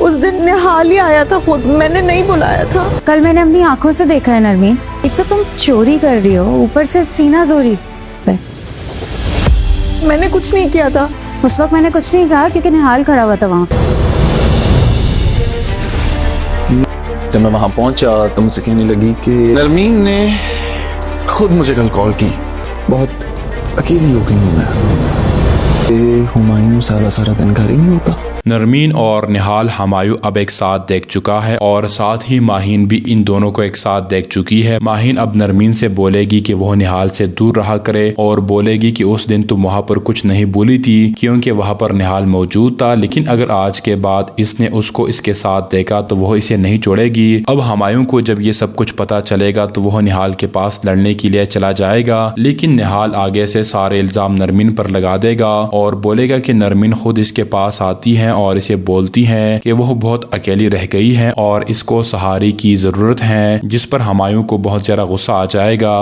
उस दिन निहाल ही आया था खुद, मैंने नहीं बुलाया था। कल मैंने अपनी आंखों से देखा है नरमीन, एक तो तुम चोरी कर रही हो, ऊपर से सीना जोरी पे। मैंने कुछ नहीं किया था। उस वक्त मैंने कुछ नहीं कहा क्योंकि निहाल खड़ा हुआ था वहाँ। जब मैं वहां पहुंचा तो मुझसे कहने लगी कि नरमीन ने खुद मुझे कल कॉल की, बहुत अकेली हो गई हूं मैं। हुमायूं सारा सारा दिन घर ही नहीं होता। नरमीन और निहाल हुमायूं अब एक साथ देख चुका है और साथ ही माहीन भी इन दोनों को एक साथ देख चुकी है। माहीन अब नरमीन से बोलेगी कि वो निहाल से दूर रहा करे और बोलेगी कि उस दिन तुम वहां पर कुछ नहीं बोली थी क्योंकि वहां पर निहाल मौजूद था, लेकिन अगर आज के बाद इसने उसको इसके साथ देखा तो वह इसे नहीं छोड़ेगी। अब हुमायूं को जब ये सब कुछ पता चलेगा तो वह निहाल के पास लड़ने के लिए चला जाएगा, लेकिन निहाल आगे से सारे इल्जाम नरमीन पर लगा देगा और बोलेगा कि नरमीन खुद इसके पास आती है और इसे बोलती है कि वह बहुत अकेली रह गई है और इसको सहारे की जरूरत है, जिस पर हुमायूं को बहुत ज्यादा गुस्सा आ जाएगा।